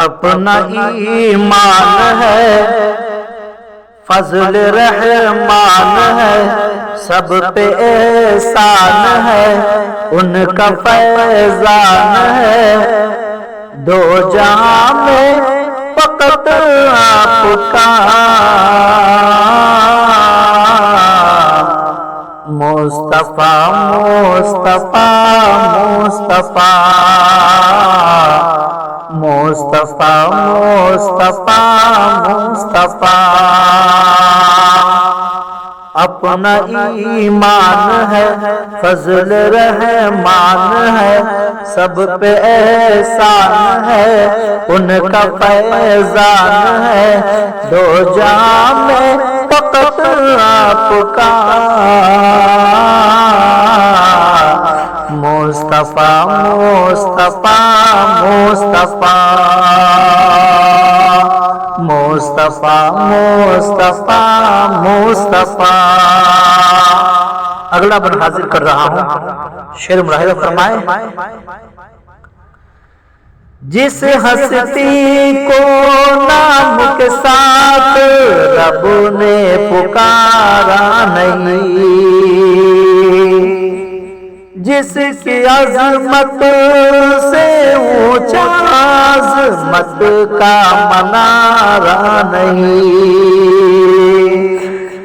اپنا ایمان ہے، فضل رحمان ہے، سب پہ احسان ہے، ان کا فیضان ہے، دو جہاں میں فقط آپ کا مصطفیٰ مصطفیٰ مصطفیٰ مصطفیٰ مصطفیٰ مصطفیٰ۔ اپنا ایمان ہے، فضل رحمان ہے، سب پہ احسان ہے، ان کا فیضان ہے، دو جہاں میں فقط آپ کا مصطفیٰ مصطفیٰ مصطفیٰ مصطفیٰ مصطفیٰ مصطفیٰ۔ اگلا بند حاضر کر رہا ہوں، شعر ملاحظہ فرمائے۔ جس ہستی کو نام کے ساتھ رب نے پکارا نہیں، جس کی عظمت سے اونچا عظمت کا منارہ نہیں،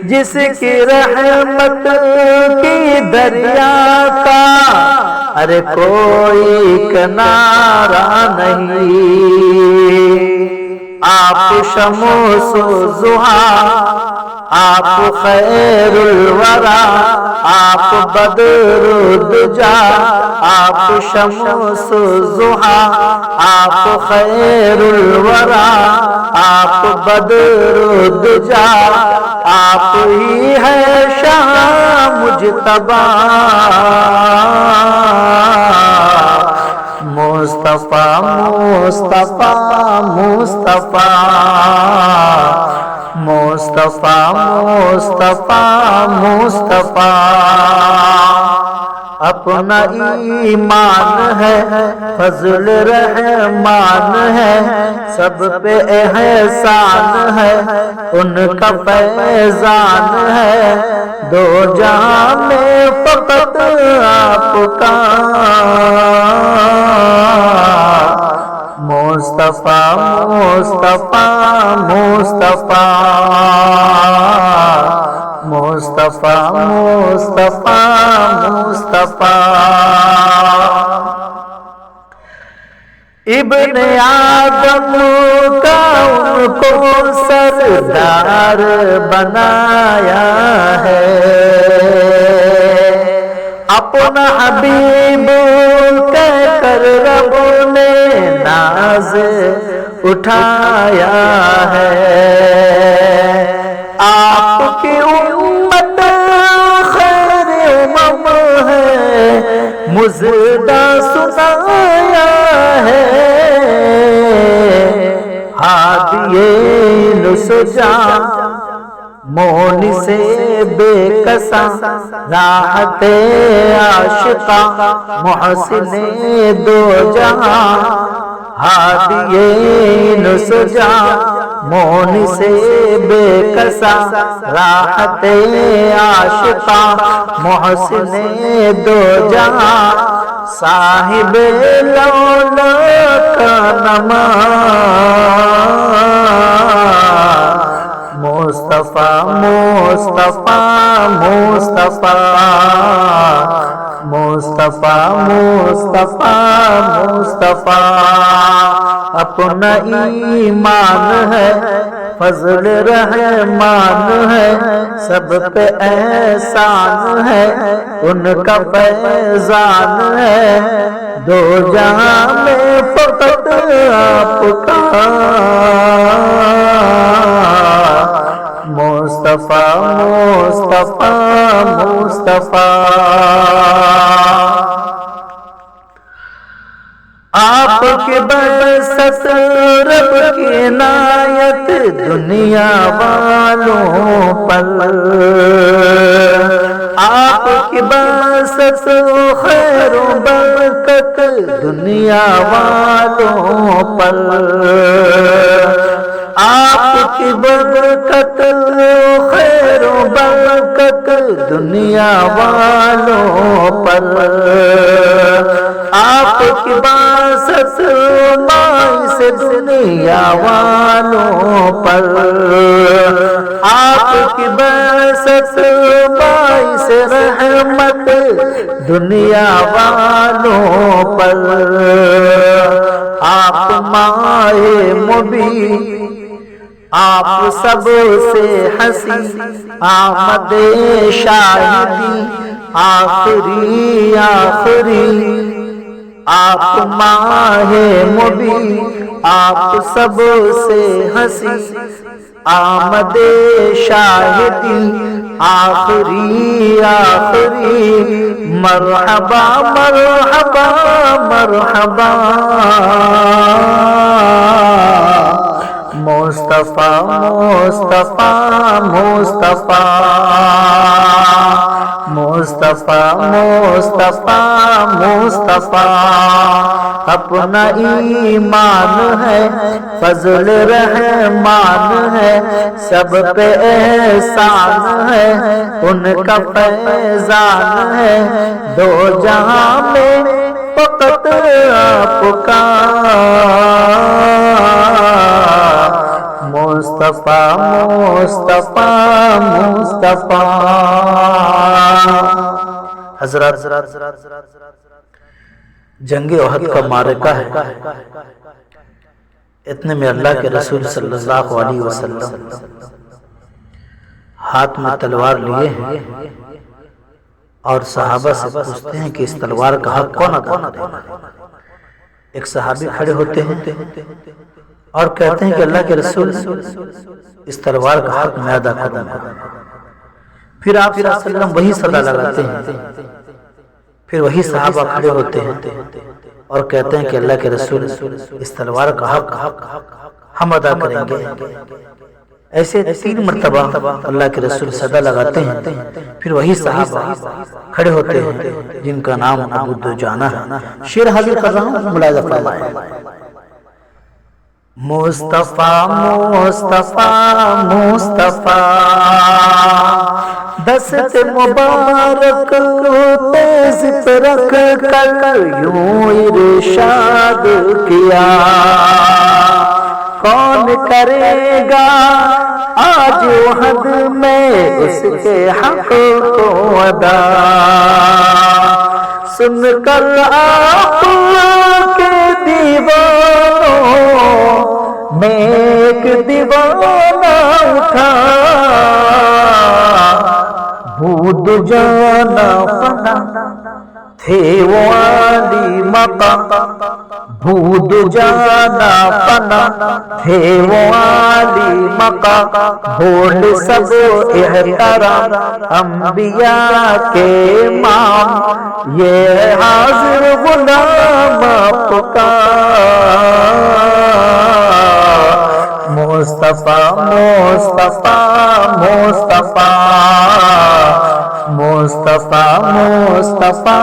جس کی رحمت کی دریا کا ارے کوئی کنارہ نہیں، آپ شمس و ضحیٰ، آپ خیر الورا، آپ بدر الدجا، آپ شمس و ضحیٰ، آپ خیر الورا، آپ بدر الدجا، آپ ہی ہے شاہ مجتبیٰ، مصطفیٰ مصطفیٰ مصطفیٰ مصطفیٰ مصطفیٰ مصطفیٰ۔ اپنا ایمان ہے، فضل رحمان ہے، سب پہ احسان ہے، ان کا فیضان ہے، دو جہاں میں فقط آپ کا مصطفیٰ مصطفیٰ مصطفیٰ مصطفیٰ مصطفیٰ مصطفیٰ۔ ابن آدم کا ان کو سردار بنایا ہے، اپنا حبیب کہہ کر رب نے ناز اٹھایا ہے، آپ کی امت خیر امم ہے، مژدہ سنایا ہے، ہادی نسجا مون سے بے کساں، راحت عاشقاں محسن دو جہاں، ہادی نسجا مون سے بے کساں، راحت عاشقاں محسن دو جہاں، صاحب لولا کا نما مصطفیٰ مصطفیٰ مصطفیٰ مصطفیٰ مصطفیٰ مصطفیٰ۔ اپنا ایمان ہے، فضل رحمان ہے، سب پہ احسان ہے، ان کا فیضان ہے، دو جہاں میں فقط آپ کا مصطفیٰ مصطفیٰ مصطفیٰ۔ آپ کے برست رب کی عنایت دنیا والوں پر، آپ کی باسط خیر و برکت دنیا والوں پر، آپ کی برکت خیر و برکت دنیا والوں پر، آپ کی باسط باعث دنیا والوں پر، آپ کی باسط باعث رحمت دنیا والوں پر، آپ مائے مبین آپ سب سے حسین آمد شاہدی آخری آخری، آپ ماہ مبین آپ سب سے حسین آمد شاہدی آخری آخری، مرحبا مرحبا مرحبا مصطفیٰ مصطفیٰ مصطفیٰ مصطفیٰ مصطفیٰ مصطفیٰ، اپنا ایمان ہے فضل رحمان ہے، سب پہ احسان ہے ان کا فیضان ہے، دو جہاں میں فقط آپ کا مصطفیٰ مصطفیٰ مصطفیٰ۔ حضرات جنگ احد کا معرکہ ہے، اتنے میں اللہ کے رسول صلی اللہ علیہ وسلم ہاتھ میں تلوار لیے ہیں اور صحابہ سے پوچھتے ہیں کہ اس تلوار کا حق کون ادا کرے؟ ایک صحابی کھڑے ہوتے ہیں اور کہتے ہیں کہ اللہ کے رسول اس تلوار کا حق میں ادا کروں گا۔ پھر آپ صلی اللہ علیہ وسلم وہی صدا لگاتے ہیں، پھر وہی صحابہ کھڑے ہوتے ہیں اور کہتے ہیں کہ اللہ کے رسول اس تلوار کا حق ہم ادا کریں گے۔ ایسے 3 مرتبہ اللہ کے رسول صدا لگاتے ہیں، پھر وہی صحابہ کھڑے ہوتے ہیں جن کا نام ابو دجانہ ہے۔ شعر حاضر کر رہا ہوں، ملاحظہ فرمائیں۔ مصطفیٰ مصطفیٰ مصطفیٰ دست مبارک تیز پہ رکھ کر یوں ارشاد کیا، کون کرے گا آج احد میں اس کے حق کو ادا، سن کر آپ کے دیوانوں میں ایک دیوانہ اٹھا، بود جانا فنا تھے وہ عالی مقام، بود جانا فنا تھے وہ عالی مقام، بول سب احترام انبیاء کے امام، یہ حاضر غلام آپ کا مصطفیٰ مصطفیٰ مصطفیٰ مصطفیٰ مصطفیٰ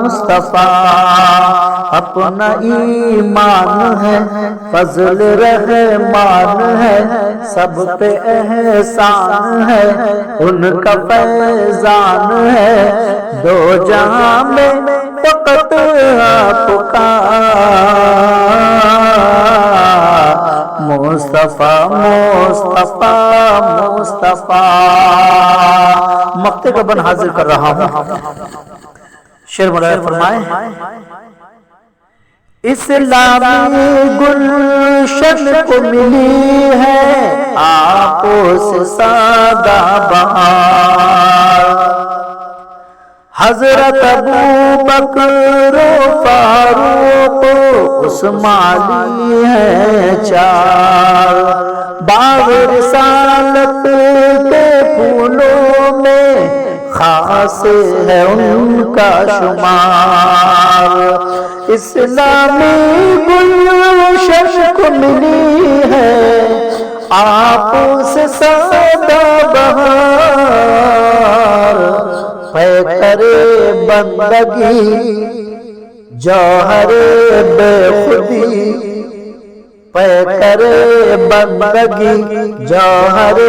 مصطفیٰ، اپنا ایمان ہے فضل رحمان ہے، سب پہ احسان ہے ان کا فیضان ہے، دو جہاں میں فقط آپ کا مصطفیٰ مصطفیٰ مصطفیٰ۔ مقطع کا بن حاضر کر رہا ہوں، شعر ملاحظہ فرمائیں۔ اسلامی گلشن کو ملی ہے آپ سے سادہ بہار، حضرت ابو بکر و فاروق عثمانی ہے 4، باغ رسالت کے پھولوں میں خاص ہے ان کا شمار، اسلامی گلشن کو ملی ہے آپ سے سادہ بہار، پے کرے بندگی جوہر بے خودی پے کرے بندگی جوہر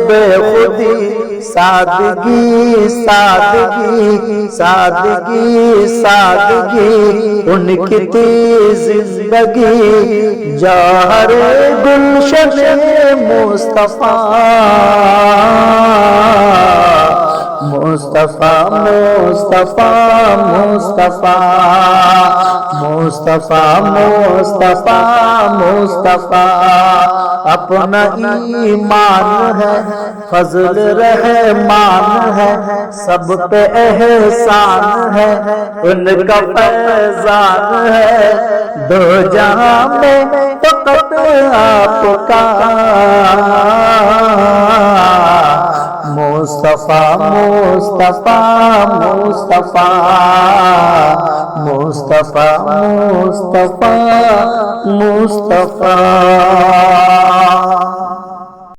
بے خودی سادگی سادگی سادگی سادگی ان کی تھی زندگی جوہر گلشن مصطفیٰ مصطفیٰ مصطفیٰ مصطفیٰ مصطفیٰ مصطفیٰ مصطفیٰ اپنا ایمان ہے فضل رحمان ہے سب پہ احسان ہے ان کا فیضان ہے دو جہاں میں فقط آپ کا مصطفیٰ مصطفیٰ مصطفیٰ مصطفیٰ مصطفیٰ مصطفیٰ